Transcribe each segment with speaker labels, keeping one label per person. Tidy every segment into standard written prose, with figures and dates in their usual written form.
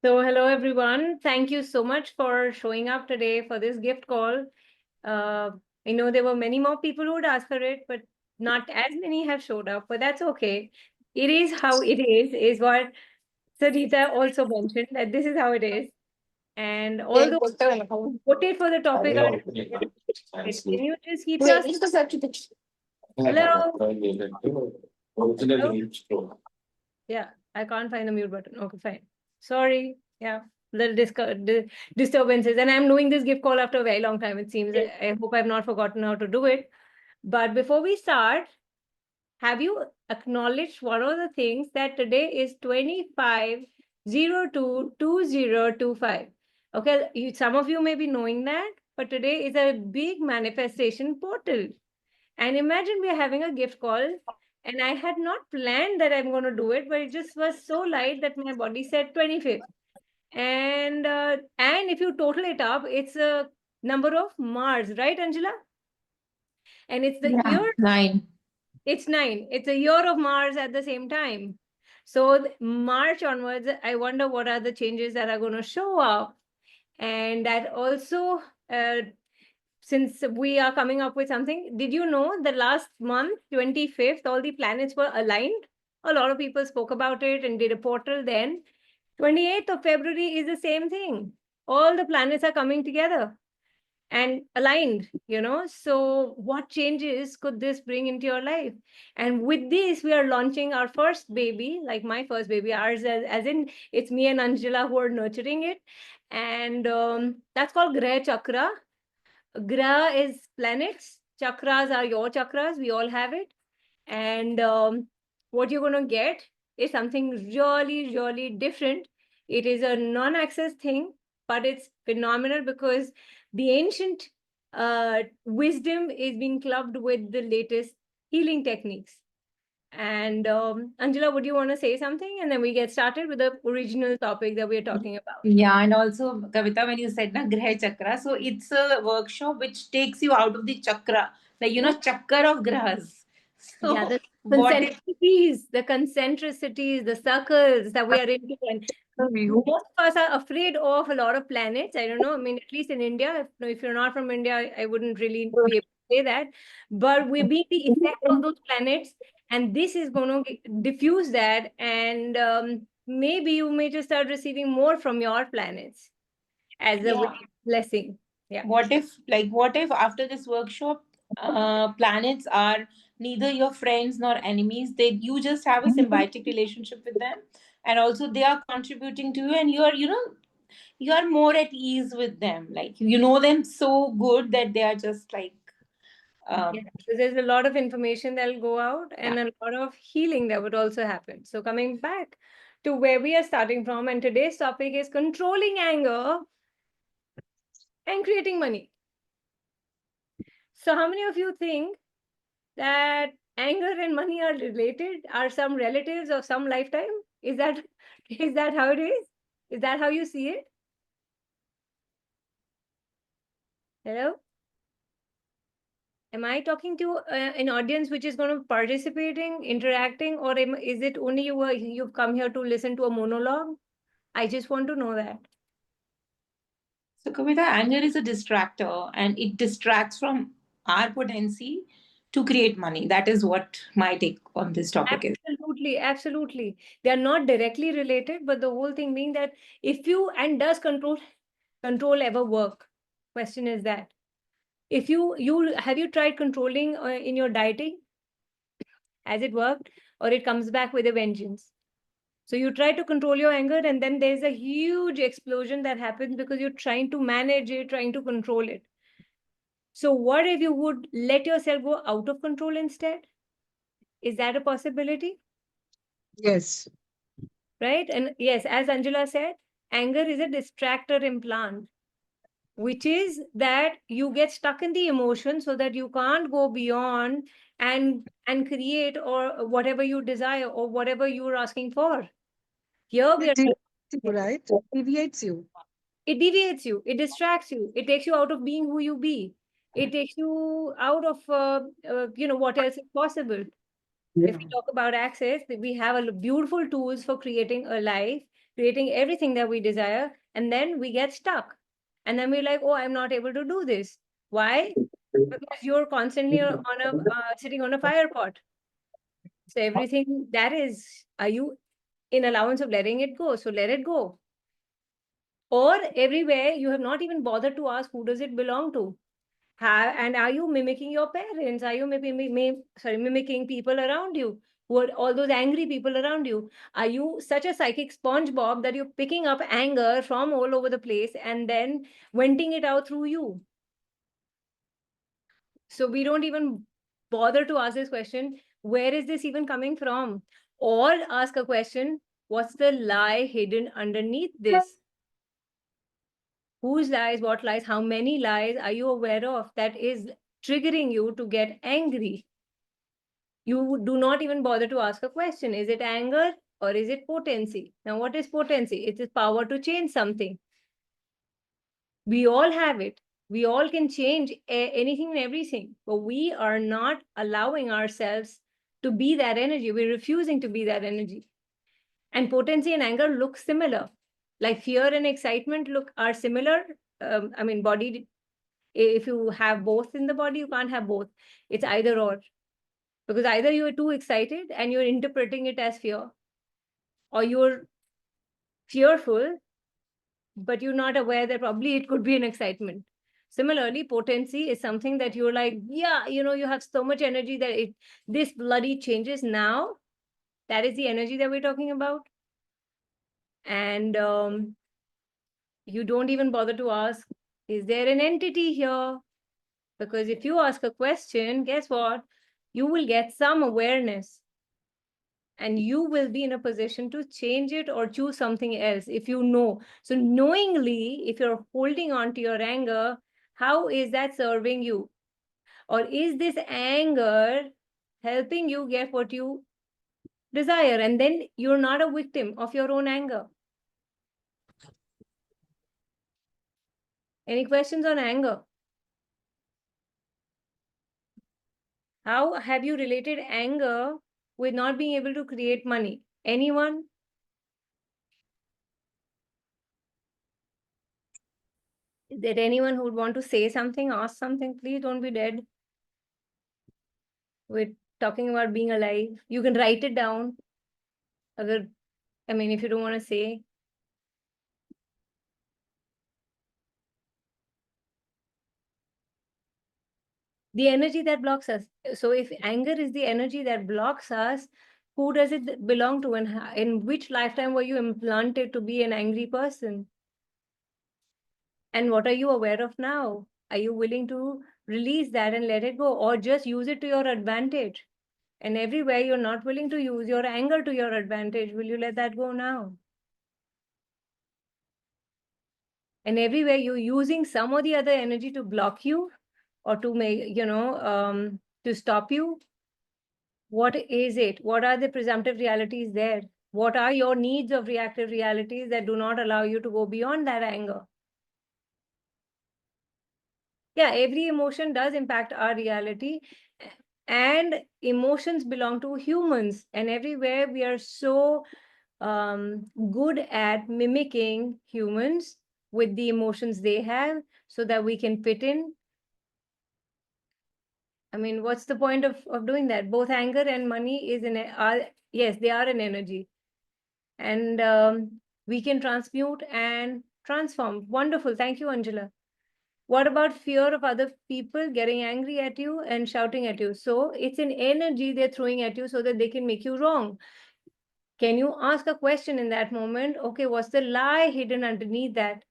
Speaker 1: So, hello everyone. Thank you so much for showing up today for this gift call. Uh, I know there were many more people who would ask for it, but not as many have showed up, but that's okay. It is how it is what Sarita also mentioned that this is how it is. And although who voted for the topic are can you just keep your hello? Hello? Yeah, I can't find the mute button. Okay, fine. Sorry. Yeah, little disturbances. And I'm doing this gift call after a very long time, it seems. I hope I've not forgotten how to do it. But before we start, have you acknowledged one of the things that today is 25/02/2025? Okay, some of you may be knowing that, but today is a big manifestation portal. And imagine we're having a gift call, and I had not planned that I'm going to do it, but it just was so light that my body said 25th. And if you total it up, it's a number of Mars, right, Angela? And it's the year.
Speaker 2: 9.
Speaker 1: It's 9. It's a year of Mars at the same time. So March onwards, I wonder what are the changes that are going to show up. And that also, since we are coming up with something, did you know the last month, 25th, all the planets were aligned? A lot of people spoke about it and did a portal then. 28th of February is the same thing. All the planets are coming together and aligned, So, what changes could this bring into your life? And with this, we are launching our first baby, like my first baby, ours, as in it's me and Angela who are nurturing it. And that's called GrahaChakra. Graha is planets, chakras are your chakras, we all have it. And what you're going to get is something really, really different. It is a non access thing, but it's phenomenal because the ancient wisdom is being clubbed with the latest healing techniques. And Angela, would you want to say something? And then we get started with the original topic that we're talking about.
Speaker 2: Yeah, and also Kavita, when you said na GrahaChakra, so it's a workshop which takes you out of the chakra, like chakra of grahas.
Speaker 1: Yeah,
Speaker 2: So
Speaker 1: the
Speaker 2: what if
Speaker 1: concentricities, the circles that we are into. And most of us are afraid of a lot of planets. I don't know. I mean, at least in India, if you're not from India, I wouldn't really be able to say that. But we be the effect of those planets, and this is going to diffuse that. And maybe you may just start receiving more from your planets as a blessing. Yeah.
Speaker 2: what if after this workshop, planets are neither your friends nor enemies, they you just have a symbiotic relationship with them, and also they are contributing to you, and you are more at ease with them, like you know them so good that they are just like
Speaker 1: Yeah,
Speaker 2: um,
Speaker 1: so there's a lot of information that'll go out
Speaker 2: yeah.
Speaker 1: and a lot of healing that would also happen. So coming back to where we are starting from, and today's topic is controlling anger and creating money. So how many of you think that anger and money are related, are some relatives of some lifetime? Is that is that how it is? Is that how you see it? Hello? Am I talking to an audience which is going to participating, interacting, or is it only you've come here to listen to a monologue? I just want to know that.
Speaker 2: So Kavita, anger is a distractor, and it distracts from our potency to create money. That is what my take on this topic is.
Speaker 1: Absolutely, absolutely. They are not directly related, but the whole thing being that if you and does control ever work? Question is that if you have you tried controlling in your dieting? Has it worked, or it comes back with a vengeance? So you try to control your anger, and then there's a huge explosion that happens because you're trying to manage it, trying to control it. So what if you would let yourself go out of control instead? Is that a possibility?
Speaker 3: Yes.
Speaker 1: Right? And yes, as Angela said, anger is a distractor implant, which is that you get stuck in the emotion so that you can't go beyond and create or whatever you desire or whatever you're asking for. Here we
Speaker 3: It
Speaker 1: are.
Speaker 3: deviates you, right? It deviates you.
Speaker 1: It deviates you, it distracts you, it takes you out of being who you be. It takes you out of what else is possible. If
Speaker 3: Yeah.
Speaker 1: we talk about access, we have a beautiful tools for creating a life creating everything that we desire, and then we get stuck. And then we're like, oh, I'm not able to do this. Why? Because you're constantly sitting on a fire pot. So everything that is, are you in allowance of letting it go? So let it go. Or everywhere you have not even bothered to ask who does it belong to. And are you mimicking your parents? Are you mimicking people around you? Who are all those angry people around you? Are you such a psychic SpongeBob that you're picking up anger from all over the place and then venting it out through you? So we don't even bother to ask this question, where is this even coming from? Or ask a question, what's the lie hidden underneath this? Whose lies, what lies, how many lies are you aware of that is triggering you to get angry? You do not even bother to ask a question. Is it anger or is it potency? Now, what is potency? It is power to change something. We all have it. We all can change anything and everything, but we are not allowing ourselves to be that energy. We're refusing to be that energy. And potency and anger look similar. Like fear and excitement are similar. Body, if you have both in the body, you can't have both. It's either or. Because either you're too excited and you're interpreting it as fear, or you're fearful, but you're not aware that probably it could be an excitement. Similarly, potency is something that you're like, yeah, you have so much energy that this bloody changes now. That is the energy that we're talking about. And you don't even bother to ask, is there an entity here? Because if you ask a question, guess what? You will get some awareness. And you will be in a position to change it or choose something else if you know. So knowingly, if you're holding on to your anger, how is that serving you? Or is this anger helping you get what you desire? And then you're not a victim of your own anger. Any questions on anger? How have you related anger with not being able to create money? Anyone? Is there anyone who would want to say something, ask something? Please don't be dead. We're talking about being alive. You can write it down. If you don't want to say. The energy that blocks us. So if anger is the energy that blocks us, who does it belong to, and in which lifetime were you implanted to be an angry person? And what are you aware of now? Are you willing to release that and let it go, or just use it to your advantage? And everywhere you're not willing to use your anger to your advantage, will you let that go now? And everywhere you're using some or the other energy to block you or to make, to stop you, what is it? What are the presumptive realities there? What are your needs of reactive realities that do not allow you to go beyond that anger? Yeah, every emotion does impact our reality, and emotions belong to humans. And everywhere we are so good at mimicking humans with the emotions they have so that we can fit in. What's the point of doing that? Both anger and money yes, they are an energy. And we can transmute and transform. Wonderful. Thank you, Angela. What about fear of other people getting angry at you and shouting at you? So it's an energy they're throwing at you so that they can make you wrong. Can you ask a question in that moment? Okay, what's the lie hidden underneath that?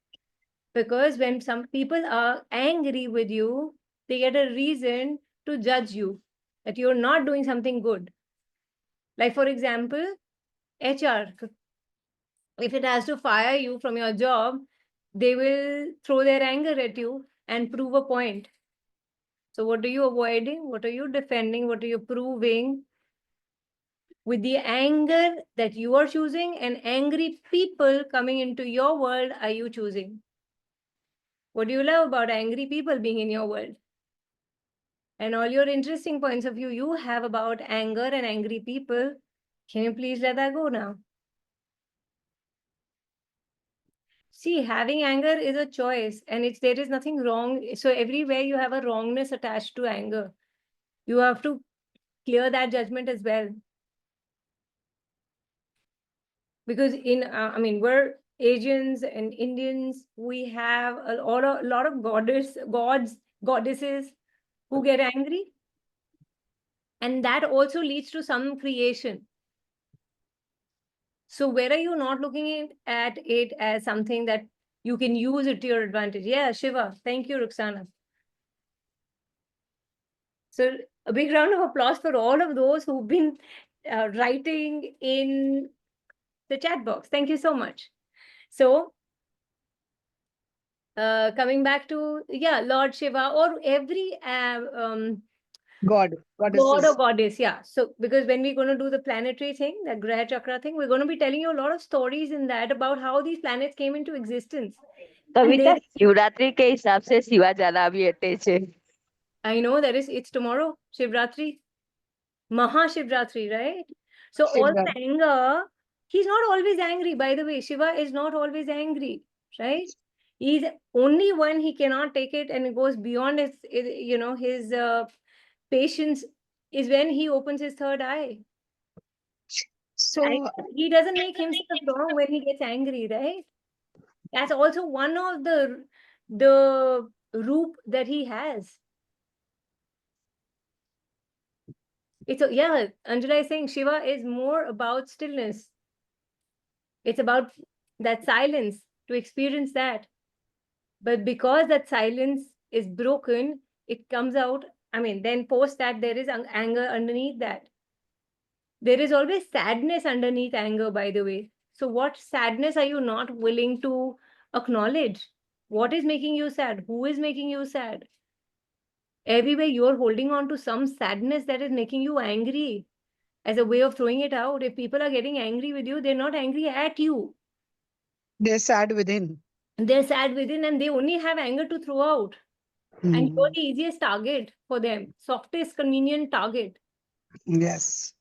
Speaker 1: Because when some people are angry with you, they get a reason to judge you that you're not doing something good. Like, for example, HR, if it has to fire you from your job, they will throw their anger at you and prove a point. So what are you avoiding? What are you defending? What are you proving? With the anger that you are choosing and angry people coming into your world, are you choosing? What do you love about angry people being in your world? And all your interesting points of view you have about anger and angry people, can you please let that go now? See, having anger is a choice, and there is nothing wrong. So everywhere you have a wrongness attached to anger, you have to clear that judgment as well. Because I mean, we're Asians and Indians. We have a lot of goddesses who get angry, and that also leads to some creation. So where are you not looking at it as something that you can use it to your advantage? Yeah, Shiva. Thank you, Ruxana. So a big round of applause for all of those who've been writing in the chat box. Thank you so much. So coming back to, yeah, Lord Shiva or every
Speaker 3: God,
Speaker 1: god
Speaker 3: goddesses.
Speaker 1: or goddess. Yeah. So because when we're going to do the planetary thing, the GrahaChakra thing, we're going to be telling you a lot of stories in that about how these planets came into existence. And
Speaker 4: Kavita
Speaker 1: there,
Speaker 4: Shivratri के हिसाब से शिवा ज्यादा अभी attach है.
Speaker 1: I know it's tomorrow, Shivratri, Mahashivratri, right? So all
Speaker 3: Shivra.
Speaker 1: the anger, he's not always angry. By the way, Shiva is not always angry, right? He's only when he cannot take it and it goes beyond his patience is when he opens his third eye. And
Speaker 3: So
Speaker 1: he doesn't make himself wrong when he gets angry, right? That's also one of the roop that he has. Yeah, Anjala is saying Shiva is more about stillness. It's about that silence, to experience that. But because that silence is broken, it comes out. I mean, then post that, there is anger underneath that. There is always sadness underneath anger, by the way. So, what sadness are you not willing to acknowledge? What is making you sad? Who is making you sad? Everywhere you're holding on to some sadness that is making you angry as a way of throwing it out. If people are getting angry with you, they're not angry at you.
Speaker 3: they're sad within.
Speaker 1: They're sad within and they only have anger to throw out. And you're
Speaker 3: Hmm.
Speaker 1: the easiest target for them, softest, convenient target.
Speaker 3: Yes.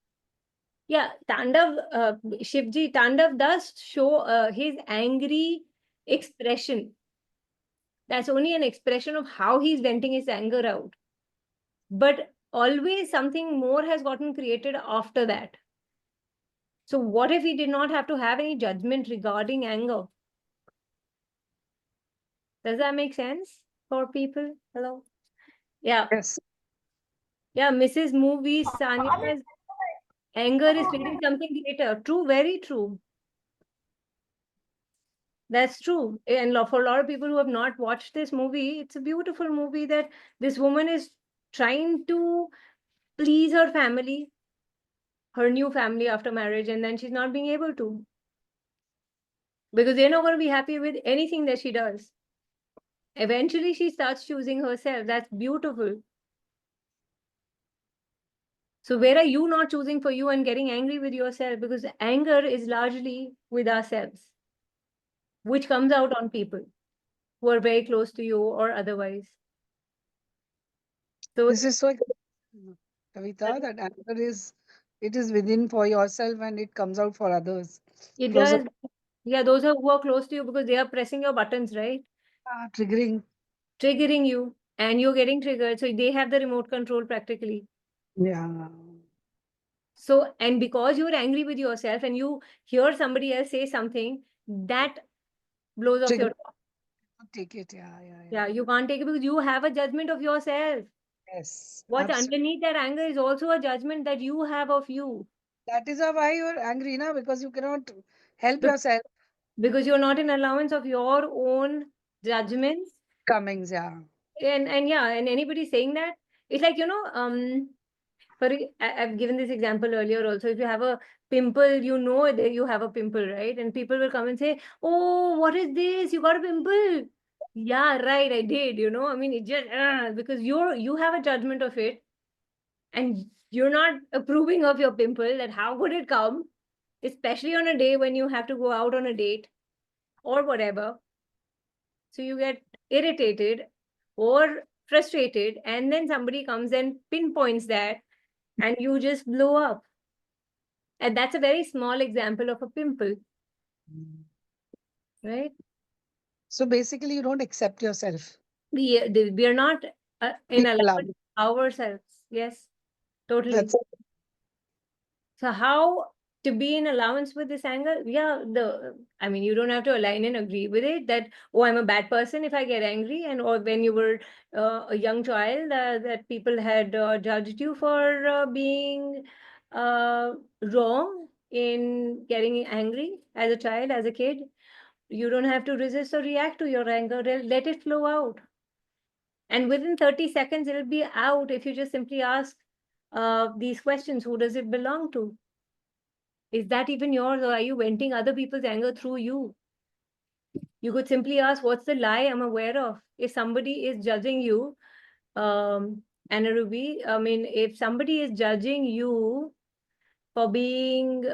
Speaker 1: Yeah, Shivji, Tandav does show his angry expression. That's only an expression of how he's venting his anger out. But always something more has gotten created after that. So, what if he did not have to have any judgment regarding anger? Does that make sense for people? Hello? Yeah.
Speaker 3: Yes.
Speaker 1: Yeah, Mrs. Movies, Sania's anger is creating something greater. True, very true. That's true. And for a lot of people who have not watched this movie, it's a beautiful movie that this woman is trying to please her family, her new family after marriage, and then she's not being able to because they're not going to be happy with anything that she does. Eventually, she starts choosing herself. That's beautiful. So, where are you not choosing for you and getting angry with yourself? Because anger is largely with ourselves, which comes out on people who are very close to you or otherwise. So,
Speaker 3: This is so, Kavita, that anger is, it is within for yourself and it comes out for others.
Speaker 1: it
Speaker 3: Closer,
Speaker 1: does. Yeah, those who are close to you because they are pressing your buttons, right?
Speaker 3: triggering.
Speaker 1: Triggering you, and you're getting triggered. So they have the remote control practically.
Speaker 3: Yeah.
Speaker 1: So, and because you're angry with yourself and you hear somebody else say something, that blows off
Speaker 3: Trigger.
Speaker 1: your top.
Speaker 3: Take it. Yeah. Yeah. Yeah.
Speaker 1: Yeah, you can't take it because you have a judgment of yourself.
Speaker 3: Yes.
Speaker 1: What's
Speaker 3: Absolutely.
Speaker 1: underneath that anger is also a judgment that you have of you.
Speaker 3: That is why you're angry now, because you cannot help
Speaker 1: Be-
Speaker 3: yourself.
Speaker 1: Because you're not in allowance of your own judgments.
Speaker 3: Comings. Yeah.
Speaker 1: And yeah, and anybody saying that, it's like, I've given this example earlier also. If you have a pimple, you know that you have a pimple, right? And people will come and say, "Oh, what is this? You got a pimple?" Yeah, right, I did. I mean, it just because you have a judgment of it, and you're not approving of your pimple. That how could it come? Especially on a day when you have to go out on a date or whatever. So you get irritated or frustrated, and then somebody comes and pinpoints that, and you just blow up. And that's a very small example of a pimple, right?
Speaker 3: So basically, you don't accept yourself.
Speaker 1: We are not in
Speaker 3: Being
Speaker 1: alignment
Speaker 3: allowed.
Speaker 1: with ourselves. Yes, totally.
Speaker 3: That's
Speaker 1: So how to be in allowance with this anger? Yeah, I mean, you don't have to align and agree with it that, oh, I'm a bad person if I get angry, and or when you were a young child, that people had judged you for being wrong in getting angry as a child, as a kid. You don't have to resist or react to your anger. Let it flow out. And within 30 seconds, it'll be out if you just simply ask these questions. Who does it belong to? Is that even yours, or are you venting other people's anger through you? You could simply ask, what's the lie I'm aware of? If somebody is judging you, Anna Ruby, I mean, if somebody is judging you for being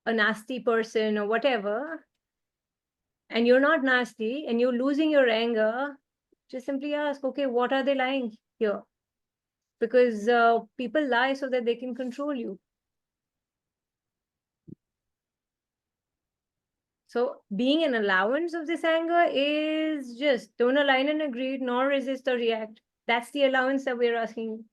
Speaker 1: a nasty person or whatever, and you're not nasty and you're losing your anger, just simply ask, okay, what are they lying here? Because people lie so that they can control you. So being an allowance of this anger is just don't align and agree, nor resist or react. That's the allowance that we're asking.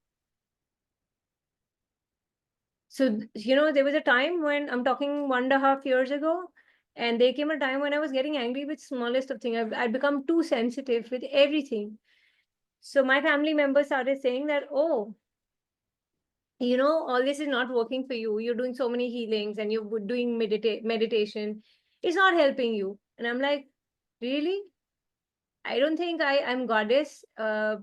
Speaker 1: So, there was a time when I'm talking 1.5 years ago, and there came a time when I was getting angry with smallest of things. I'd become too sensitive with everything. So my family members started saying that, oh, all this is not working for you. You're doing so many healings and you're doing meditation. It's not helping you. And I'm like, really? I don't think I'm goddess. I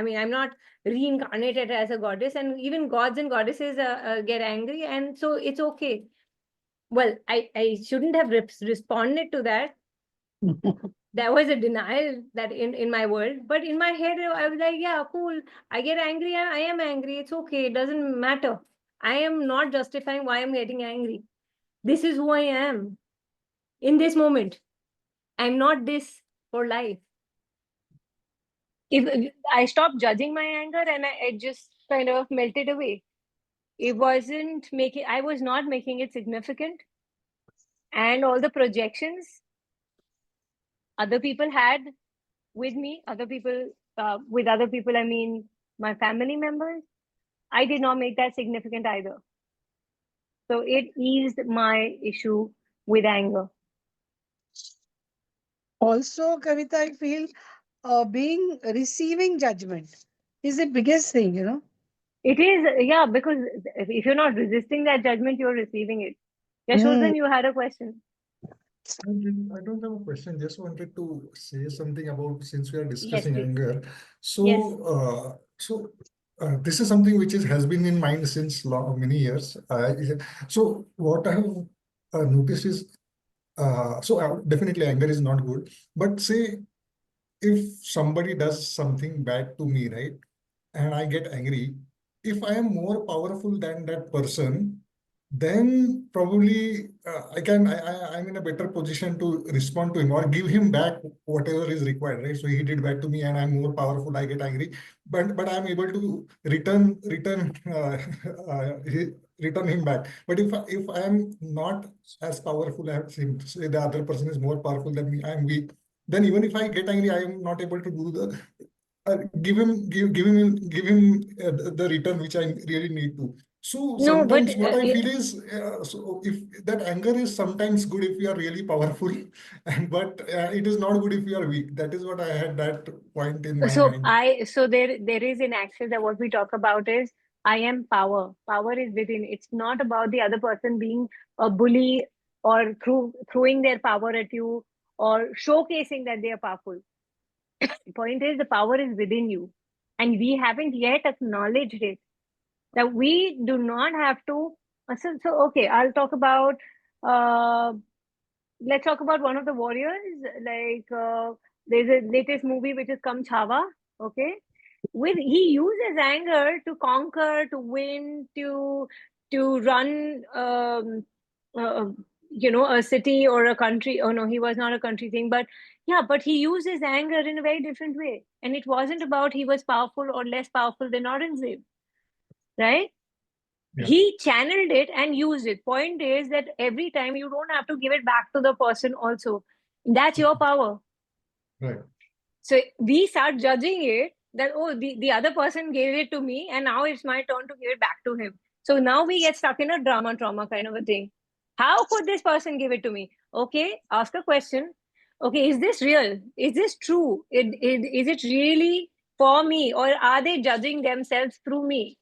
Speaker 1: mean, I'm not reincarnated as a goddess, and even gods and goddesses get angry, and so it's okay. Well, I shouldn't have responded to that. There was a denial that in my world, but in my head, I was like, yeah, cool. I get angry. I am angry. It's okay. It doesn't matter. I am not justifying why I'm getting angry. This is who I am in this moment. I'm not this for life. If I stopped judging my anger and it just kind of melted away. I was not making it significant. And all the projections other people had with me, with other people, I mean, my family members, I did not make that significant either. So it eased my issue with anger.
Speaker 3: also, Kavita, I feel receiving judgment is the biggest thing.
Speaker 1: It is, yeah, because if you're not resisting that judgment, you're receiving it.
Speaker 3: Mm.
Speaker 1: Yashodhan, you had a question.
Speaker 5: I don't have a question. Just wanted to say something about since we are
Speaker 1: Yes,
Speaker 5: discussing
Speaker 1: please.
Speaker 5: anger.
Speaker 1: Yes.
Speaker 5: This is something which has been in mind since many years. So what I have noticed is, definitely anger is not good. But say if somebody does something bad to me, right, and I get angry, if I am more powerful than that person, then probably I'm in a better position to respond to him or give him back whatever is required, right? So he did bad to me and I'm more powerful, I get angry, but I'm able to return him back. But if I am not as powerful as him, say the other person is more powerful than me, I'm weak, then even if I get angry, I am not able to do the give him the return which I really need to. So
Speaker 1: No, but
Speaker 5: sometimes what I feel is, so if that anger is sometimes good if you are really powerful, and but it is not good if you are weak. That is what I had that point in my mind.
Speaker 1: so there is in Access that what we talk about is I am power. Power is within. It's not about the other person being a bully or throwing their power at you or showcasing that they are powerful. The point is the power is within you, and we haven't yet acknowledged it. That we do not have to. So okay, I'll talk about. Uh, let's talk about one of the warriors. There's a latest movie which is Kam Chhawa. Okay, he uses anger to conquer, to win, to run. Uh, a city or a country. Oh no, he was not a country thing, but yeah, but he uses anger in a very different way, and it wasn't about he was powerful or less powerful than Aurangzeb, right?
Speaker 5: Yeah.
Speaker 1: He channeled it and used it. Point is that every time you don't have to give it back to the person also. That's your power.
Speaker 5: Right.
Speaker 1: So we start judging it that, oh, the other person gave it to me and now it's my turn to give it back to him. So now we get stuck in a drama trauma kind of a thing. How could this person give it to me? Okay, ask a question. Okay, is this real? Is this true? Is it really for me, or are they judging themselves through me?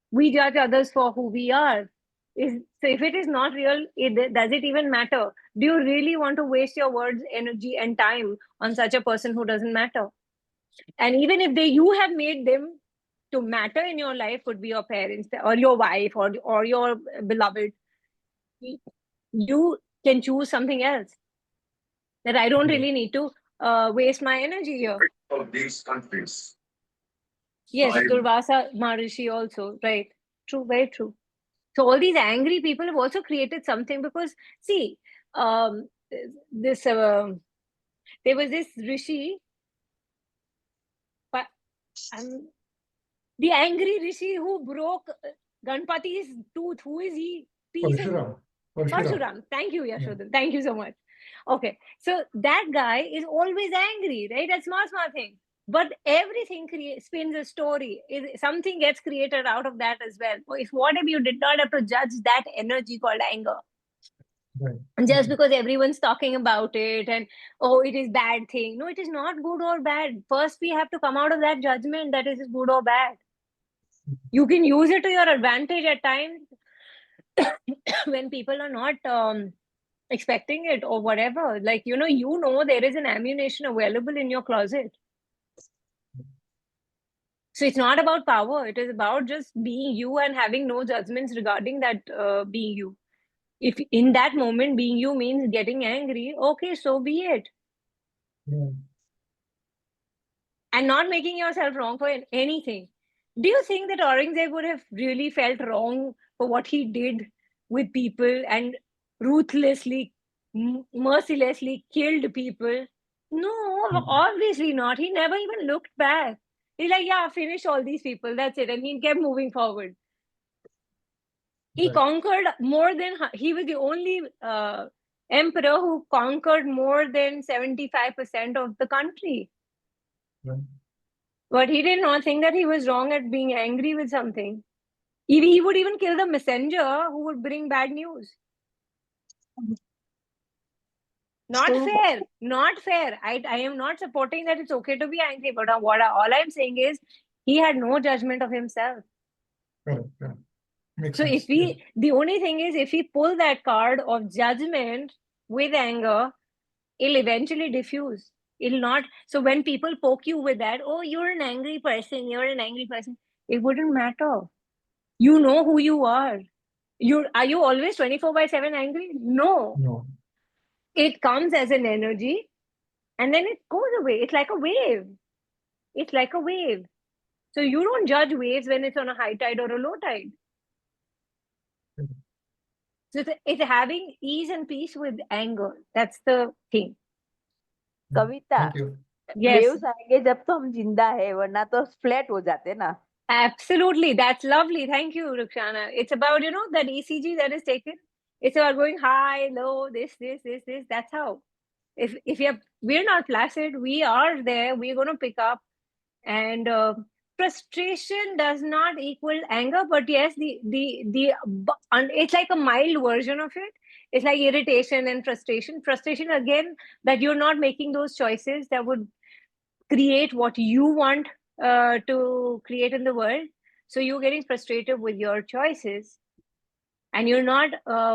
Speaker 1: We judge others for who we are. So if it is not real, does it even matter? Do you really want to waste your words, energy, and time on such a person who doesn't matter? And even if you have made them to matter in your life, could be your parents or your wife or your beloved, you can choose something else. That I don't really need to waste my energy here.
Speaker 6: Of these countries.
Speaker 1: Yes,
Speaker 6: I-
Speaker 1: Durvasa Maharishi also, right? True, very true. So all these angry people have also created something, because see, this there was this rishi, but the angry rishi who broke Ganpati's tooth. Who is he?
Speaker 5: Parshuram.
Speaker 1: Parshuram. Thank you, Yashodhan. Thank you so much. Okay, so that guy is always angry, right? That's small thing. But everything spins a story. Something gets created out of that as well. If what if you did not have to judge that energy called anger?
Speaker 5: Right.
Speaker 1: Just because everyone's talking about it and, oh, it is bad thing. No, it is not good or bad. First, we have to come out of that judgment that it is good or bad. You can use it to your advantage at times when people are not expecting it or whatever. Like, there is an ammunition available in your closet. So it's not about power. It is about just being you and having no judgments regarding that being you. If in that moment being you means getting angry, okay, so be it.
Speaker 5: Yeah.
Speaker 1: And not making yourself wrong for anything. Do you think that Aurangzeb would have really felt wrong for what he did with people and ruthlessly, mercilessly killed people? No, obviously not. He never even looked back. He's like, yeah, finish all these people. That's it. And he kept moving forward. He
Speaker 5: Right.
Speaker 1: conquered more than, he was the only emperor who conquered more than 75% of the country.
Speaker 5: Right.
Speaker 1: But he did not think that he was wrong at being angry with something. He would even kill the messenger who would bring bad news. Not
Speaker 3: So-
Speaker 1: fair. Not fair. I am not supporting that it's okay to be angry, but all I'm saying is he had no judgment of himself.
Speaker 5: Correct. Yeah. Makes
Speaker 1: So
Speaker 5: sense.
Speaker 1: the only thing is, if we pull that card of judgment with anger, it'll eventually diffuse. It'll not. So when people poke you with that, oh, you're an angry person, it wouldn't matter. You know who you are. Are you always 24/7 angry? No.
Speaker 5: No.
Speaker 1: It comes as an energy and then it goes away. It's like a wave. It's like a wave. So you don't judge waves when it's on a high tide or a low tide. So it's having ease and peace with anger. That's the thing.
Speaker 4: Kavita
Speaker 5: Thank you.
Speaker 1: Yes.
Speaker 4: Waves आएंगे जब तो हम जिंदा है, वरना तो flat हो जाते ना.
Speaker 1: Absolutely. That's lovely. Thank you, Rukshana. It's about, that ECG that is taken. It's about going high, low, this. That's how. If we're not placid, we are there. We're going to pick up. And frustration does not equal anger, but yes, it's like a mild version of it. It's like irritation and frustration. Frustration, again, that you're not making those choices that would create what you want to create in the world. So you're getting frustrated with your choices and you're not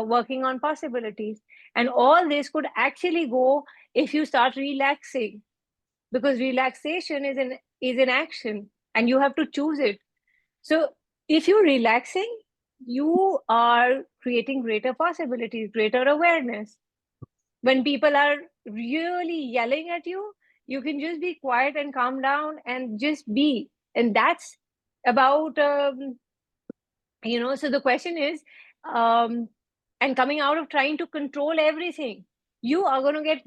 Speaker 1: working on possibilities. And all this could actually go if you start relaxing, because relaxation is an action and you have to choose it. So if you're relaxing, you are creating greater possibilities, greater awareness. When people are really yelling at you, you can just be quiet and calm down and just be. And that's about so the question is, and coming out of trying to control everything, you are going to get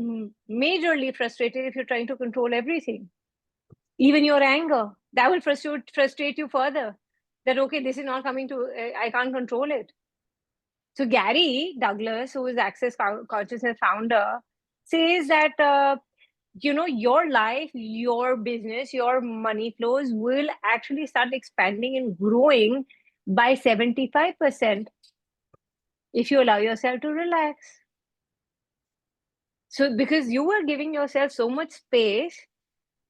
Speaker 1: majorly frustrated if you're trying to control everything. Even your anger, that will frustrate you further. That, okay, this is not coming to, I can't control it. So Gary Douglas, who is Access Consciousness founder, says that your life, your business, your money flows will actually start expanding and growing by 75% if you allow yourself to relax. So because you are giving yourself so much space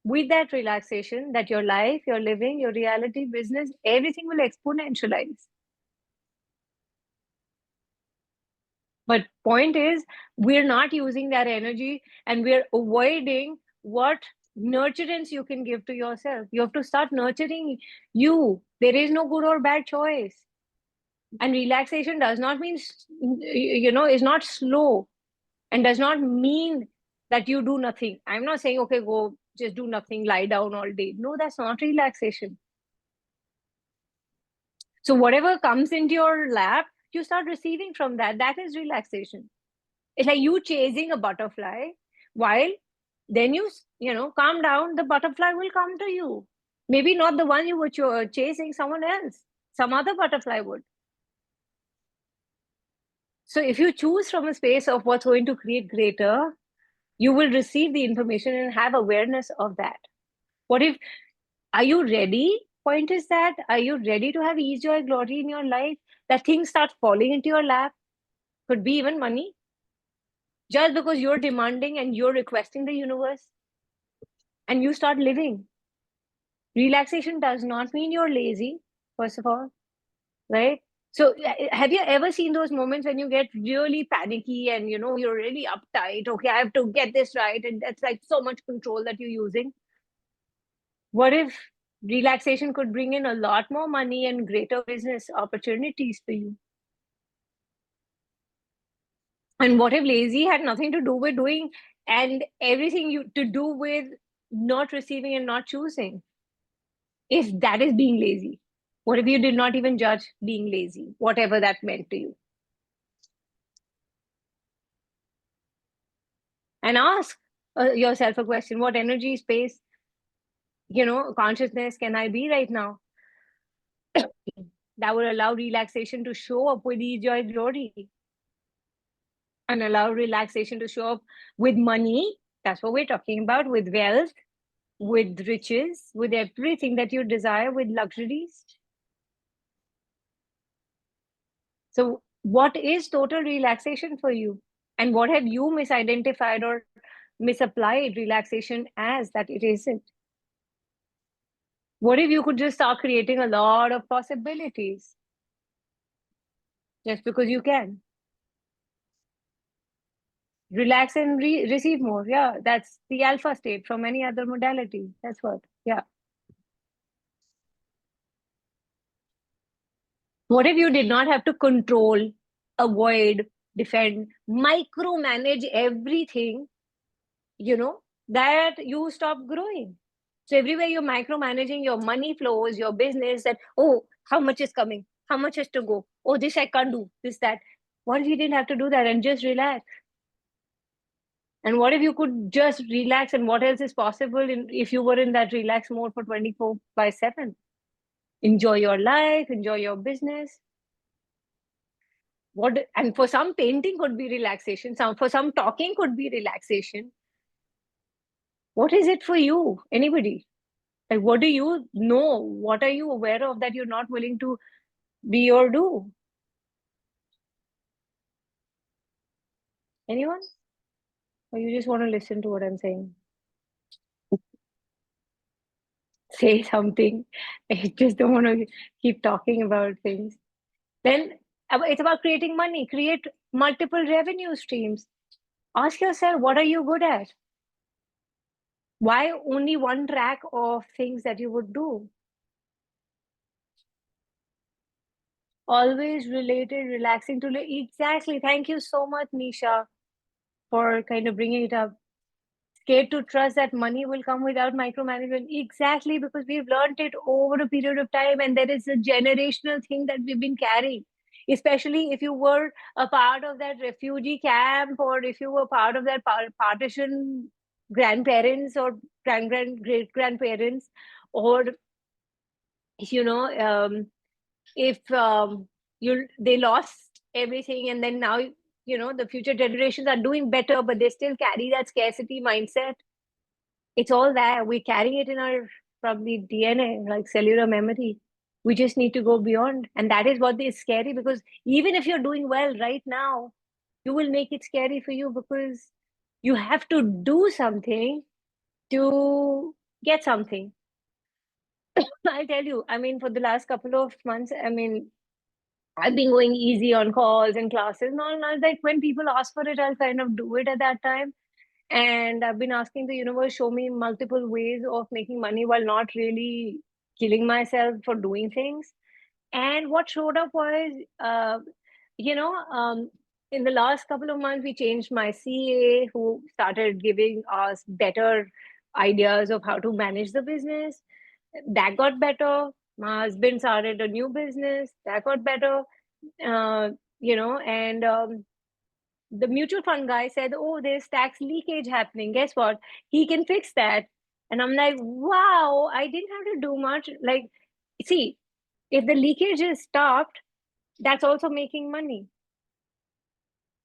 Speaker 1: with that relaxation, that your life, your living, your reality, business, everything will exponentialize. But point is, we're not using that energy and we're avoiding what nurturance you can give to yourself. You have to start nurturing you. There is no good or bad choice. And relaxation does not mean, is not slow and does not mean that you do nothing. I'm not saying, okay, go just do nothing, lie down all day. No, that's not relaxation. So whatever comes into your lap, you start receiving from that. That is relaxation. It's like you chasing a butterfly, while then you calm down, the butterfly will come to you. Maybe not the one you were chasing, someone else, some other butterfly would. So if you choose from a space of what's going to create greater, you will receive the information and have awareness of that. What if, are you ready? Point is that, are you ready to have ease, joy, glory in your life? That things start falling into your lap, could be even money, just because you're demanding and you're requesting the universe, and you start living. Relaxation does not mean you're lazy, first of all, right? So have you ever seen those moments when you get really panicky and you're really uptight? Okay, I have to get this right, and that's like so much control that you're using. What if relaxation could bring in a lot more money and greater business opportunities for you? And what if lazy had nothing to do with doing and everything you to do with not receiving and not choosing? If that is being lazy, what if you did not even judge being lazy, whatever that meant to you? And ask yourself a question: what energy, space, consciousness can I be right now that would allow relaxation to show up with ease, joy, glory, and allow relaxation to show up with money? That's what we're talking about, with wealth, with riches, with everything that you desire, with luxuries. So what is total relaxation for you? And what have you misidentified or misapplied relaxation as that it isn't? What if you could just start creating a lot of possibilities just because you can? Relax and receive more. Yeah, that's the alpha state from any other modality. That's what. Yeah. What if you did not have to control, avoid, defend, micromanage everything, that you stop growing? So everywhere you're micromanaging your money flows, your business, that, oh, how much is coming? How much has to go? Oh, this I can't do, this, that. What if you didn't have to do that and just relax? And what if you could just relax, and what else is possible if you were in that relax mode for 24/7? Enjoy your life, enjoy your business. And for some, painting could be relaxation. For some, talking could be relaxation. What is it for you? Anybody? Like, what do you know? What are you aware of that you're not willing to be or do? Anyone? Or you just want to listen to what I'm saying? Say something. I just don't want to keep talking about things. Then it's about creating money. Create multiple revenue streams. Ask yourself, what are you good at? Why only one track of things that you would do? Always related, relaxing to exactly. Thank you so much, Nisha, for kind of bringing it up. Scared to trust that money will come without micromanagement. Exactly, because we've learned it over a period of time, and there is a generational thing that we've been carrying. Especially if you were a part of that refugee camp, or if you were part of that partition grandparents or great grandparents, or if they lost everything and then now the future generations are doing better, but they still carry that scarcity mindset. It's all there. We're carrying it in our probably DNA, like cellular memory. We just need to go beyond. And that is what is scary, because even if you're doing well right now, you will make it scary for you because you have to do something to get something. I'll tell you, I mean, for the last couple of months, I mean, I've been going easy on calls and classes and all. And I was like, when people ask for it, I'll kind of do it at that time. And I've been asking the universe, show me multiple ways of making money while not really killing myself for doing things. And what showed up was, you know, um, in the last couple of months, we changed my CA, who started giving us better ideas of how to manage the business. That got better. My husband started a new business. That got better. And the mutual fund guy said, oh, there's tax leakage happening. Guess what? He can fix that. And I'm like, wow, I didn't have to do much. Like, see, if the leakage is stopped, that's also making money.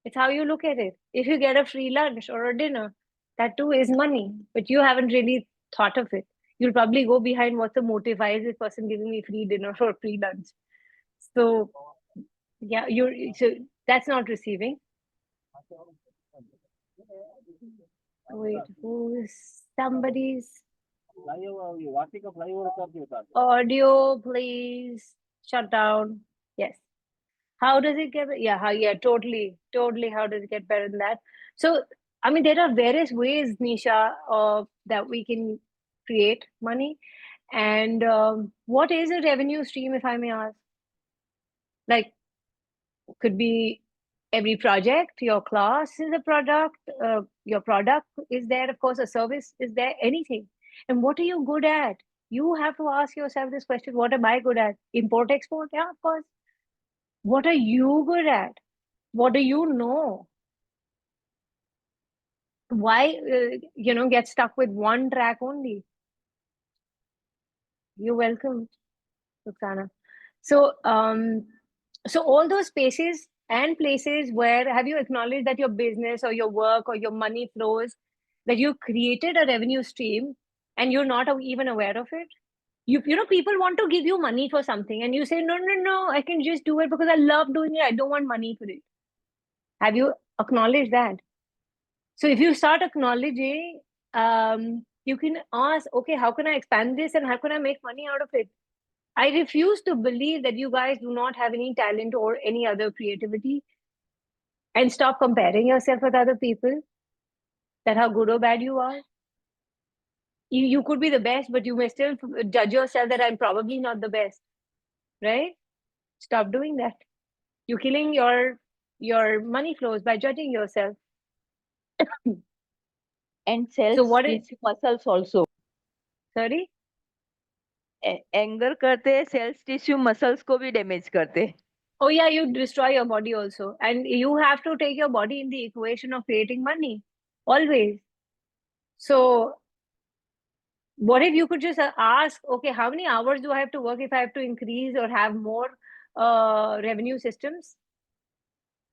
Speaker 1: It's how you look at it. If you get a free lunch or a dinner, that too is money, but you haven't really thought of it. You'll probably go behind what's the motive. Why is this person giving me free dinner or free lunch? So, yeah, so that's not receiving. Wait, who's somebody's audio, please shut down. Yes. How does it get? Yeah, totally. How does it get better than that? So, I mean, there are various ways, Nisha, that we can create money. And what is a revenue stream, if I may ask? Like, could be every project, your class is a product, your product is there, of course, a service is there, anything. And what are you good at? You have to ask yourself this question: what am I good at? Import, export? Yeah, of course. What are you good at? What do you know? Why, get stuck with one track only? You're welcome, Roxana. So, so all those spaces and places where have you acknowledged that your business or your work or your money flows, that you created a revenue stream and you're not even aware of it? People want to give you money for something and you say, no, I can just do it because I love doing it. I don't want money for it. Have you acknowledged that? So if you start acknowledging, you can ask, okay, how can I expand this and how can I make money out of it? I refuse to believe that you guys do not have any talent or any other creativity, and stop comparing yourself with other people, that how good or bad you are. You could be the best, but you may still judge yourself that I'm probably not the best, right? Stop doing that. You're killing your money flows by judging yourself.
Speaker 4: And
Speaker 1: So what is,
Speaker 4: self muscles also.
Speaker 1: sorry?
Speaker 4: Anger करते sales tissue muscles को भी damage करते.
Speaker 1: Oh yeah, you destroy your body also. And you have to take your body in the equation of creating money, always. So what if you could just ask, okay, how many hours do I have to work if I have to increase or have more revenue systems?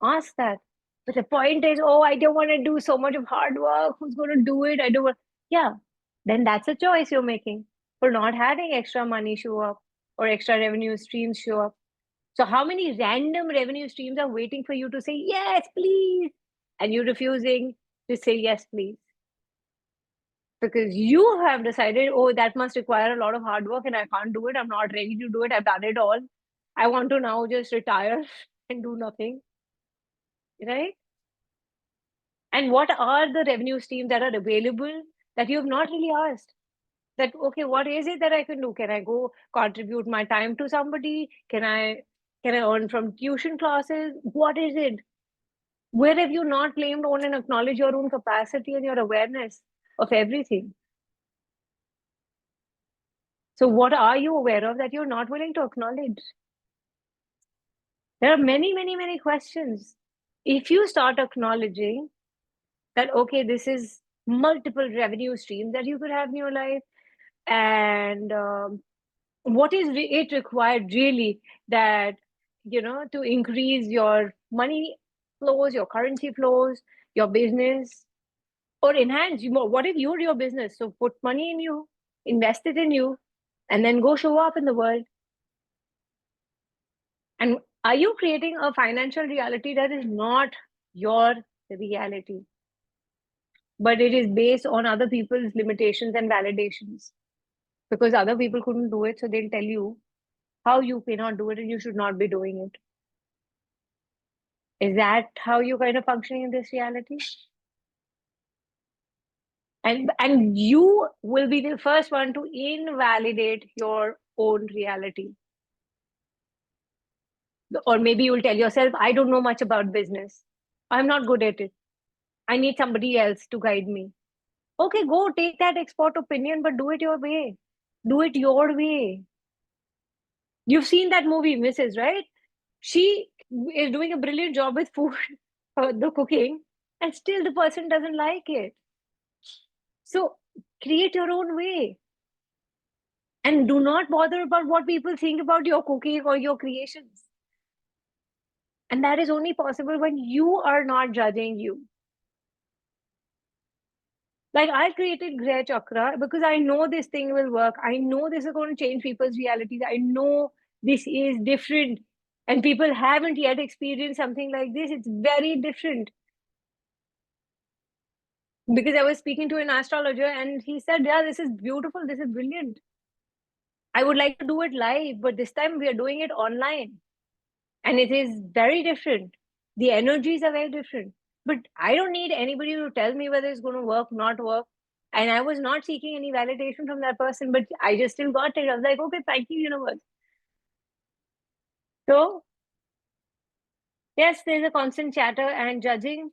Speaker 1: Ask that. But the point is, oh, I don't want to do so much of hard work. Who's going to do it? I don't want. Yeah, then that's a choice you're making for not having extra money show up or extra revenue streams show up. So how many random revenue streams are waiting for you to say, yes, please? And you're refusing to say, yes, please. Because you have decided, oh, that must require a lot of hard work and I can't do it. I'm not ready to do it. I've done it all. I want to now just retire and do nothing. Right? And what are the revenue streams that are available that you have not really asked? That, okay, what is it that I can do? Can I go contribute my time to somebody? Can I earn from tuition classes? What is it? Where have you not claimed, own, and acknowledge your own capacity and your awareness of everything? So what are you aware of that you're not willing to acknowledge? There are many, many, many questions. If you start acknowledging that, okay, this is multiple revenue streams that you could have in your life, and what is it required really that, to increase your money flows, your currency flows, your business, or enhance. What if you're your business? So put money in you, invest it in you, and then go show up in the world. And are you creating a financial reality that is not your reality, but it is based on other people's limitations and validations? Because other people couldn't do it, so they'll tell you how you cannot do it and you should not be doing it. Is that how you're kind of functioning in this reality? And you will be the first one to invalidate your own reality. Or maybe you'll tell yourself, I don't know much about business. I'm not good at it. I need somebody else to guide me. Okay, go take that expert opinion, but do it your way. Do it your way. You've seen that movie, Mrs., right? She is doing a brilliant job with food, the cooking, and still the person doesn't like it. So create your own way. And do not bother about what people think about your cooking or your creations. And that is only possible when you are not judging you. Like I created GrahaChakra because I know this thing will work. I know this is going to change people's realities. I know this is different. And people haven't yet experienced something like this. It's very different. Because I was speaking to an astrologer and he said, yeah, this is beautiful. This is brilliant. I would like to do it live, but this time we are doing it online. And it is very different. The energies are very different. But I don't need anybody to tell me whether it's going to work, not work. And I was not seeking any validation from that person, but I just still got it. I was like, okay, thank you, universe. So, yes, there's a constant chatter and judging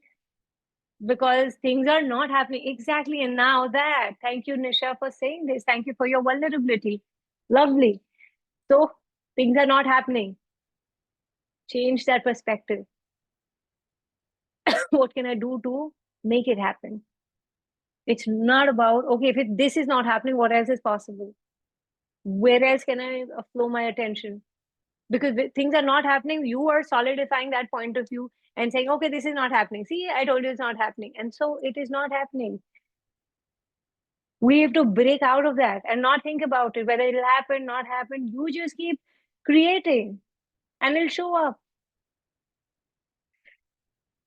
Speaker 1: because things are not happening exactly. And now that, thank you, Nisha, for saying this. Thank you for your vulnerability. Lovely. So, things are not happening. Change that perspective. What can I do to make it happen? It's not about, okay, if this is not happening, what else is possible? Where else can I flow my attention? Because things are not happening, you are solidifying that point of view and saying, okay, this is not happening. See, I told you it's not happening. And so it is not happening. We have to break out of that and not think about it, whether it'll happen, not happen. You just keep creating and it'll show up.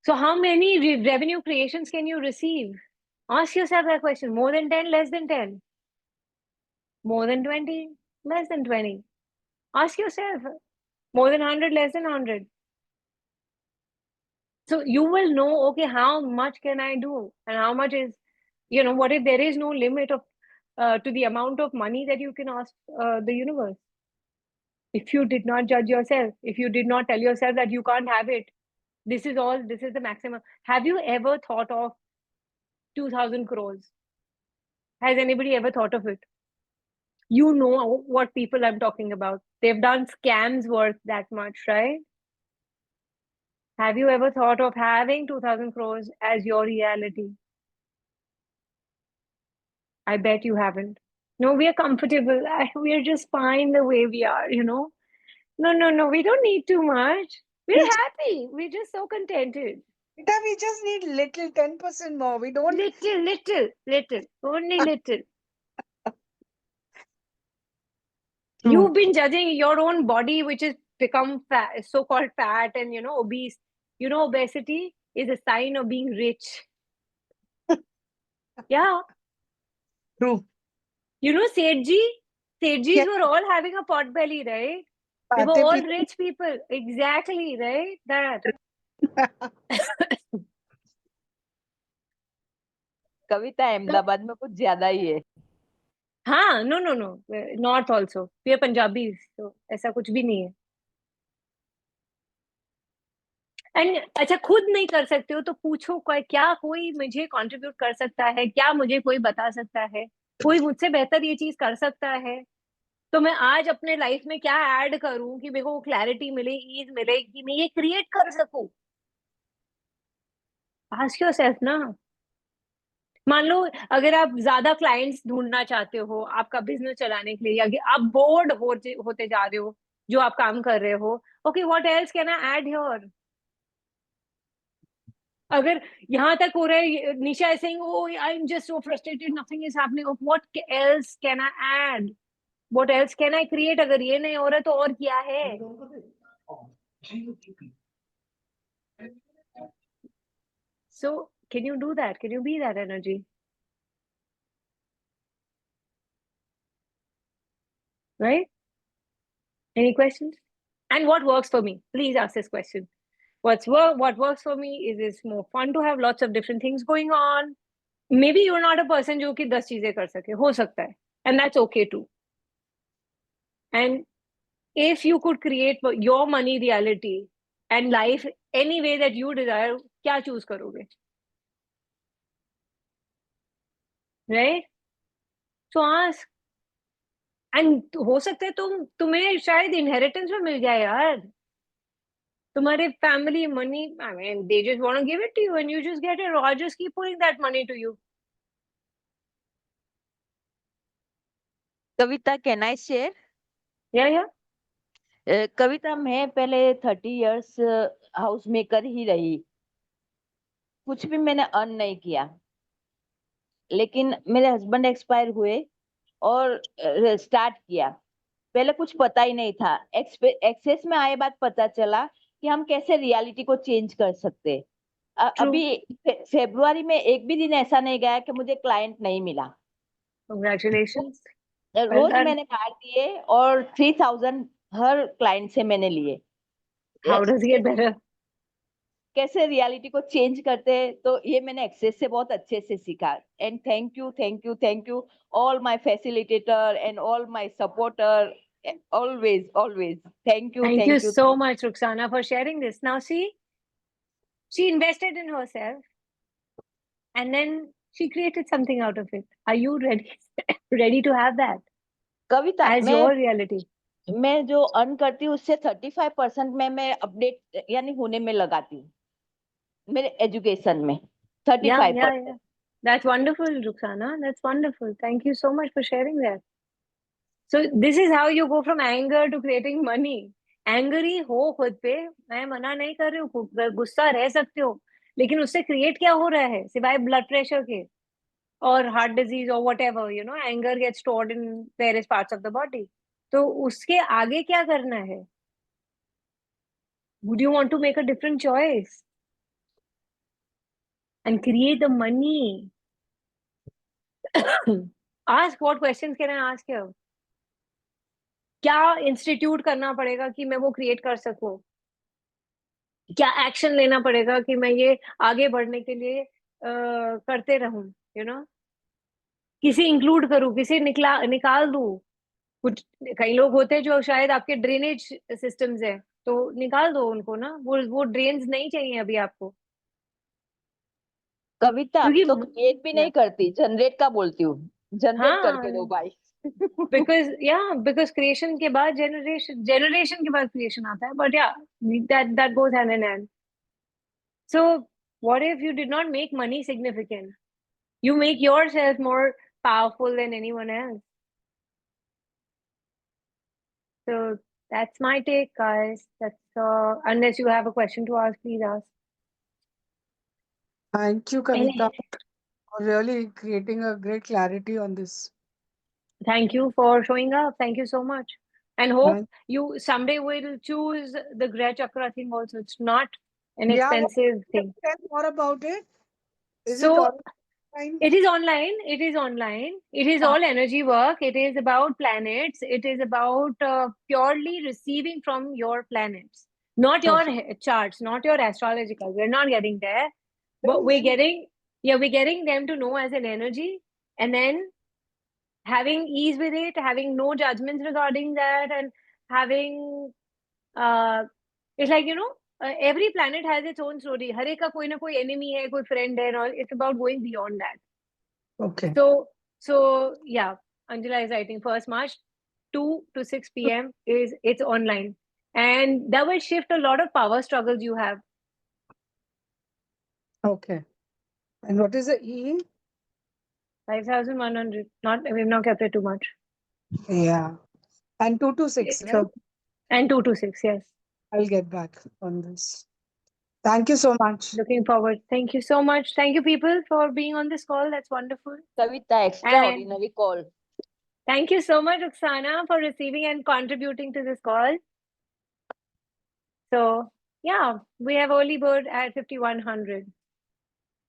Speaker 1: So how many revenue creations can you receive? Ask yourself that question. More than 10, less than 10? More than 20, less than 20? Ask yourself. More than 100, less than 100? So you will know, okay, how much can I do? And how much is, what if there is no limit of to the amount of money that you can ask the universe? If you did not judge yourself, if you did not tell yourself that you can't have it, this is the maximum. Have you ever thought of 2,000 crores? Has anybody ever thought of it? You know what people I'm talking about. They've done scams worth that much, right? Have you ever thought of having 2,000 crores as your reality? I bet you haven't. No, we are comfortable. We are just fine the way we are, No, we don't need too much. We're
Speaker 3: We
Speaker 1: happy. We're just so contented.
Speaker 3: we just need little 10% more. We don't.
Speaker 1: Little, only little.
Speaker 3: True.
Speaker 1: You've been judging your own body, which is become fat, so-called fat and, obese. Obesity is a sign of being rich. Yeah.
Speaker 3: True.
Speaker 1: Sethji? Sethjis
Speaker 3: Yeah.
Speaker 1: were all having a pot belly, right? They were
Speaker 3: They
Speaker 1: all
Speaker 3: pre-
Speaker 1: rich people. Exactly, right? That.
Speaker 4: कविता अहमदाबाद में कुछ ज्यादा ही है.
Speaker 1: हाँ, no. North also. We are Punjabis, so ऐसा कुछ भी नहीं है. एंड अच्छा खुद नहीं कर सकते हो तो पूछो क्या कोई मुझे कंट्रीब्यूट कर सकता है, क्या मुझे कोई बता सकता है, कोई मुझसे बेहतर ये चीज कर सकता है, तो मैं आज अपने लाइफ में क्या ऐड करूं कि मेरे को क्लैरिटी मिले, ईज मिले, कि मैं ये क्रिएट कर सकूं. आस्क योरसेल्फ ना. मान लो अगर आप ज्यादा क्लाइंट्स ढूंढना चाहते हो आपका बिजनेस चलाने के लिए, या आप बोर्ड होते जा रहे हो जो आप काम कर रहे हो, okay what else can I add here? अगर यहाँ तक हो रहा है, Nisha is saying, oh, I'm just so frustrated, nothing is happening. What else can I add? What else can I create? अगर ये नहीं हो रहा तो और क्या है? So can you do that? Can you be that energy? Right? Any questions? And what works for me? Please ask this question. What works for me is it's more fun to have lots of different things going on. Maybe you're not a person जो कि 10 चीजें कर सके, हो सकता है, and that's okay too. And if you could create your money reality and life any way that you desire, क्या choose करोगे? Right? So ask. And हो सकता है तुम्हें शायद inheritance में मिल जाए यार. तुम्हारे family money, I mean, they just want to give it to you and you just get it, or just keep putting that money to you.
Speaker 4: Kavita, can I share?
Speaker 1: Yeah.
Speaker 4: कविता, मैं पहले 30 years house maker ही रही, कुछ भी मैंने earn नहीं किया, लेकिन मेरे हस्बैंड एक्सपायर हुए और स्टार्ट किया। पहले कुछ पता ही नहीं था, एक्सेस में आए बाद पता चला कि हम कैसे रियलिटी को चेंज कर सकते। अभी फेब्रुआरी में एक भी दिन ऐसा नहीं गया कि मुझे क्लाइंट नहीं मिला।
Speaker 1: Congratulations.
Speaker 4: रोज
Speaker 1: done.
Speaker 4: मैंने कार्ड दिए और 3000 हर क्लाइंट से मैंने लिए।
Speaker 1: How does it get better?
Speaker 4: कैसे रियलिटी को चेंज करते हैं, तो ये मैंने एक्सेस से बहुत अच्छे से सीखा। And thank you all my facilitator and all my supporter, always thank you
Speaker 1: So much, Ruxana, for sharing this. Now see, she invested in herself and then she created something out of it. Are you ready to have that
Speaker 4: Kavita,
Speaker 1: as your reality?
Speaker 4: मैं जो earn करती हूँ उससे 35% में मैं update यानी होने में लगाती हूँ मेरे एजुकेशन में। 35%।
Speaker 1: Yeah. That's wonderful, Ruxana. That's wonderful. Thank you so much for sharing that. So this is how you go from anger to creating money. Anger ही हो खुद पे, मैं मना नहीं कर रही हूँ, गुस्सा रह सकते हो, लेकिन उससे क्रिएट क्या हो रहा है सिवाय ब्लड प्रेशर के और हार्ट डिजीज और whatever, anger gets stored in various parts of the body. तो उसके आगे क्या करना है? Would you want to make a different choice and create the money? Ask what questions can I ask you? क्या institute करना पड़ेगा कि मैं वो क्रिएट कर सकूं? क्या एक्शन लेना पड़ेगा कि मैं ये आगे बढ़ने के लिए करते रहूं? किसी इंक्लूड करूं, किसी निकाल दूं? कुछ कई लोग होते हैं जो शायद आपके ड्रेनेज सिस्टम्स है, तो निकाल दो उनको ना, वो ड्रेन्स नहीं चाहिए अभी आपको।
Speaker 4: कविता
Speaker 1: क्योंकि
Speaker 4: तो क्रिएट भी नहीं करती, जनरेट का बोलती हूँ, जनरेट करके दो भाई।
Speaker 1: बिकॉज क्रिएशन के बाद जनरेशन के बाद क्रिएशन आता है, बट या that goes hand in hand. So what if you did not make money significant? You make yourself more powerful than anyone else. So that's my take, guys. Unless you have a question to ask, please ask.
Speaker 3: Thank you, Kavita, for really creating a great clarity on this.
Speaker 1: Thank you for showing up. Thank you so much. And hope
Speaker 3: Thank-
Speaker 1: you someday will choose the GrahaChakra thing also. It's not an
Speaker 3: Yeah,
Speaker 1: expensive thing.
Speaker 3: Tell more about it. Is
Speaker 1: So
Speaker 3: it online?
Speaker 1: it is online. It is all energy work. It is about planets. It is about purely receiving from your planets, not your charts, not your astrological. We're not getting there, but we're getting them to know as an energy, and then having ease with it, having no judgments regarding that, and having it's like every planet has its own story. हर एक का कोई ना कोई enemy है, कोई friend है, and all. It's about going beyond that.
Speaker 3: Okay.
Speaker 1: So yeah, Angela is writing 1st March, 2 to 6 p.m. it's online, and that will shift a lot of power struggles you have.
Speaker 3: Okay. And what is the E?
Speaker 1: 5,100. We've not kept it too much.
Speaker 3: Yeah. And 2 to 6, right?
Speaker 1: So, and 2 to 6, yes.
Speaker 3: I'll get back on this. Thank you so much.
Speaker 1: Looking forward. Thank you so much. Thank you, people, for being on this call. That's wonderful.
Speaker 4: Kavita, extraordinary call.
Speaker 1: Thank you so much, Oksana, for receiving and contributing to this call. So, yeah, we have early bird at 5100.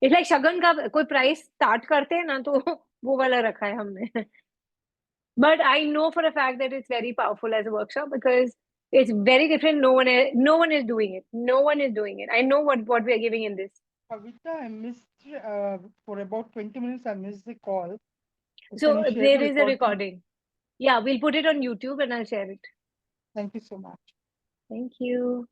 Speaker 1: It's like Shagun का कोई price start करते हैं ना तो वो वाला रखा है हमने. But I know for a fact that it's very powerful as a workshop because it's very different. No one is doing it. No one is doing it. I know what we are giving in this.
Speaker 7: Kavita, I missed for about 20 minutes. I missed the call.
Speaker 1: So
Speaker 7: Can you share
Speaker 1: there
Speaker 7: the
Speaker 1: is a recording. Yeah, we'll put it on YouTube and I'll share it.
Speaker 7: Thank you so much.
Speaker 1: Thank you.